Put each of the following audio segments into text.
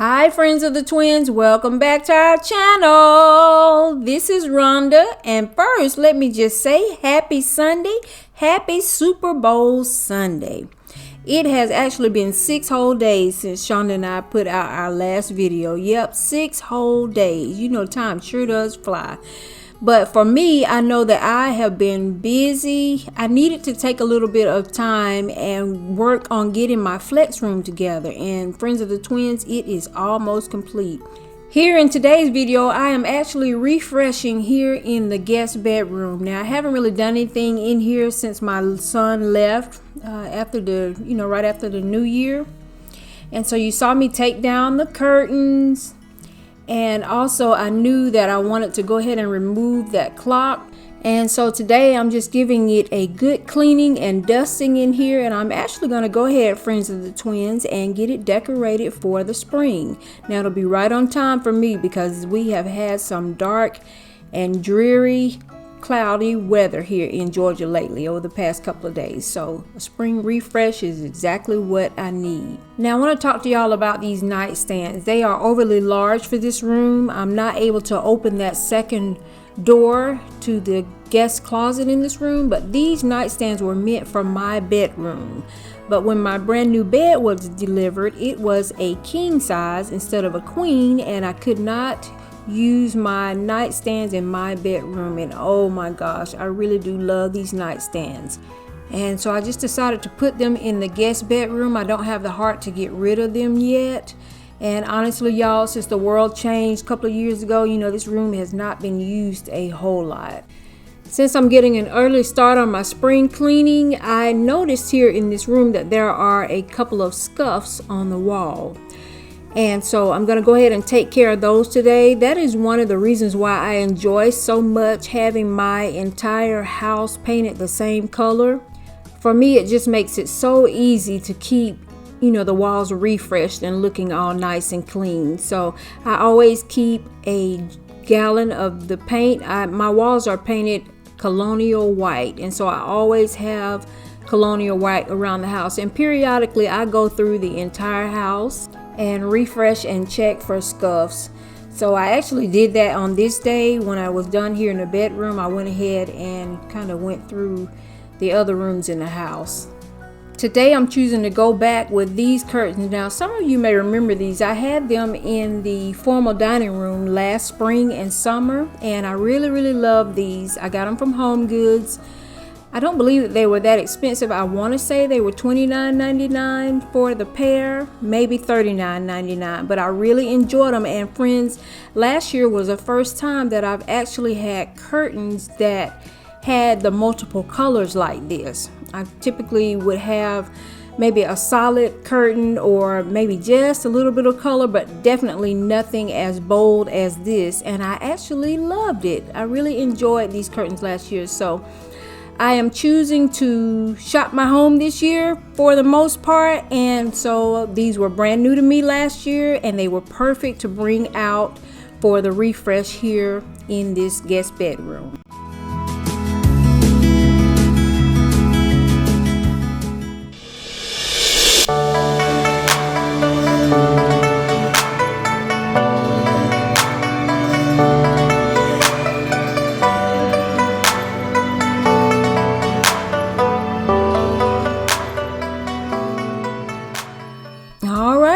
Hi friends of the twins, welcome back to our channel. This is Rhonda, and first let me just say happy Sunday, happy Super Bowl Sunday. It has actually been 6 whole days since Shonda and I put out our last video. Yep, 6 whole days. You know, time sure does fly. But for me, I know that I have been busy. I needed to take a little bit of time and work on getting my flex room together. And friends of the twins, it is almost complete. Here in today's video, I am actually refreshing here in the guest bedroom. Now, I haven't really done anything in here since my son left right after the new year. And so you saw me take down the curtains. And also I knew that I wanted to go ahead and remove that clock. And so today I'm just giving it a good cleaning and dusting in here. And I'm actually going to go ahead, friends of the twins, and get it decorated for the spring. Now it'll be right on time for me because we have had some dark and dreary cloudy weather here in Georgia lately over the past couple of days. So a spring refresh is exactly what I need. Now I want to talk to y'all about these nightstands. They are overly large for this room. I'm not able to open that second door to the guest closet in this room, but these nightstands were meant for my bedroom. But when my brand new bed was delivered, it was a king size instead of a queen, and I could not use my nightstands in my bedroom. And oh my gosh, I really do love these nightstands. And so I just decided to put them in the guest bedroom. I don't have the heart to get rid of them yet. And honestly, y'all, since the world changed a couple of years ago, this room has not been used a whole lot. Since I'm getting an early start on my spring cleaning, I noticed here in this room that there are a couple of scuffs on the wall. And so I'm going to go ahead and take care of those today. That is one of the reasons why I enjoy so much having my entire house painted the same color. For me, it just makes it so easy to keep, the walls refreshed and looking all nice and clean. So I always keep a gallon of the paint. My walls are painted colonial white, and so I always have colonial white around the house. And periodically I go through the entire house and refresh and check for scuffs. So I actually did that on this day. When I was done here in the bedroom, I went ahead and kind of went through the other rooms in the house. Today I'm choosing to go back with these curtains. Now some of you may remember these. I had them in the formal dining room last spring and summer, and I really love these. I got them from Home Goods. I don't believe that they were that expensive. I want to say they were $29.99 for the pair, maybe $39.99, but I really enjoyed them. And friends, last year was the first time that I've actually had curtains that had the multiple colors like this. I typically would have maybe a solid curtain or maybe just a little bit of color, but definitely nothing as bold as this. And I actually loved it. I really enjoyed these curtains last year. So I am choosing to shop my home this year for the most part, and so these were brand new to me last year, and they were perfect to bring out for the refresh here in this guest bedroom.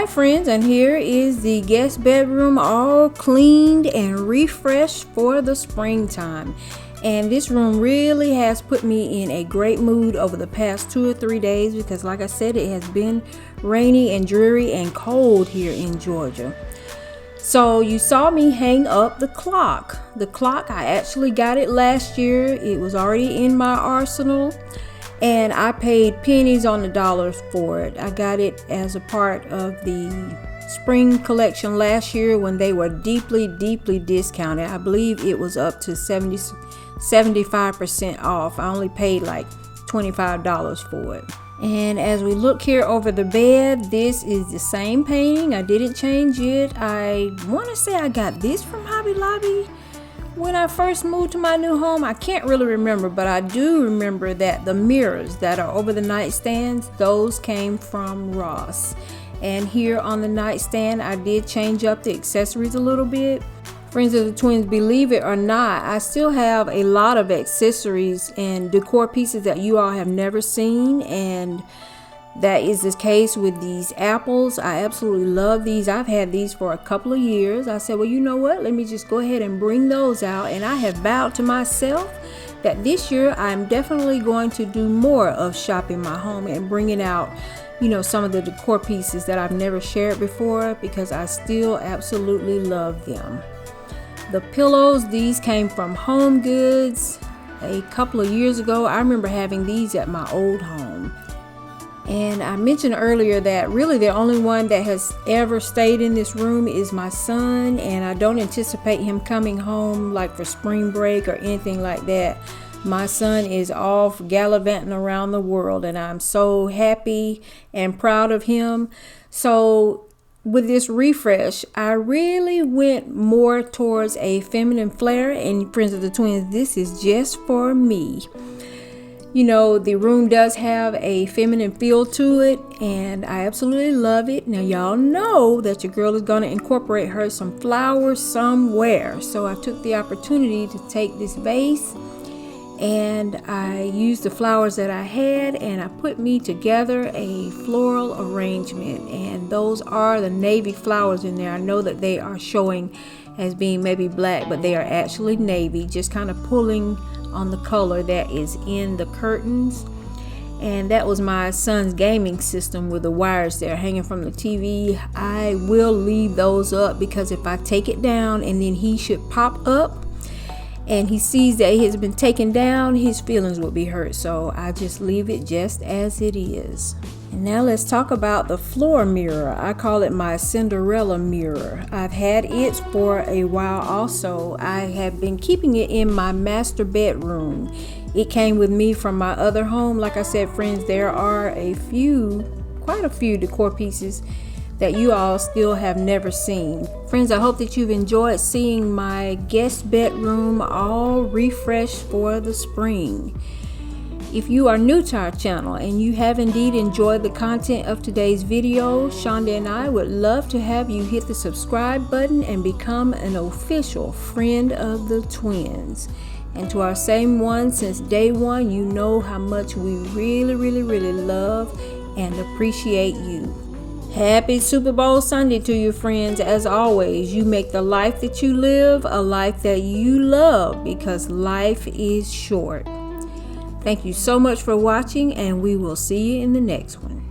Friends, and here is the guest bedroom all cleaned and refreshed for the springtime. And this room really has put me in a great mood over the past 2 or 3 days because, like I said, it has been rainy and dreary and cold here in Georgia. So you saw me hang up the clock. The clock, I actually got it last year. It was already in my arsenal, and I paid pennies on the dollars for it. I got it as a part of the spring collection last year when they were deeply discounted. I believe it was up to 75% off. I only paid like $25 for it. And as we look here over the bed, this is the same painting. I didn't change it. I want to say I got this from Hobby Lobby when I first moved to my new home. I can't really remember, but I do remember that the mirrors that are over the nightstands, those came from Ross. And here on the nightstand, I did change up the accessories a little bit. Friends of the Twins, believe it or not, I still have a lot of accessories and decor pieces that you all have never seen, and that is the case with these apples. I absolutely love these. I've had these for a couple of years. I said, well, you know what? Let me just go ahead and bring those out. And I have vowed to myself that this year I'm definitely going to do more of shopping my home and bringing out, you know, some of the decor pieces that I've never shared before, because I still absolutely love them. The pillows, these came from Home Goods a couple of years ago. I remember having these at my old home. And I mentioned earlier that really the only one that has ever stayed in this room is my son, and I don't anticipate him coming home like for spring break or anything like that. My son is off gallivanting around the world, and I'm so happy and proud of him. So with this refresh, I really went more towards a feminine flair, and Friends of the Twins, this is just for me. You know, the room does have a feminine feel to it, and I absolutely love it. Now, y'all know that your girl is going to incorporate her some flowers somewhere. So I took the opportunity to take this vase, and I used the flowers that I had, and I put me together a floral arrangement. And those are the navy flowers in there. I know that they are showing as being maybe black, but they are actually navy, just kind of pulling on the color that is in the curtains. And that was my son's gaming system with the wires there hanging from the TV. I will leave those up, because if I take it down and then he should pop up and he sees that it has been taken down, his feelings will be hurt. So I just leave it just as it is. And now let's talk about the floor mirror. I call it my Cinderella mirror. I've had it for a while also. I have been keeping it in my master bedroom. It came with me from my other home. Like I said, friends, there are quite a few decor pieces that you all still have never seen. Friends, I hope that you've enjoyed seeing my guest bedroom all refreshed for the spring. If you are new to our channel and you have indeed enjoyed the content of today's video, Shonda and I would love to have you hit the subscribe button and become an official friend of the Twins. And to our same one since day one, you know how much we really, really, really love and appreciate you. Happy Super Bowl Sunday to you, friends. As always, you make the life that you live a life that you love, because life is short. Thank you so much for watching, and we will see you in the next one.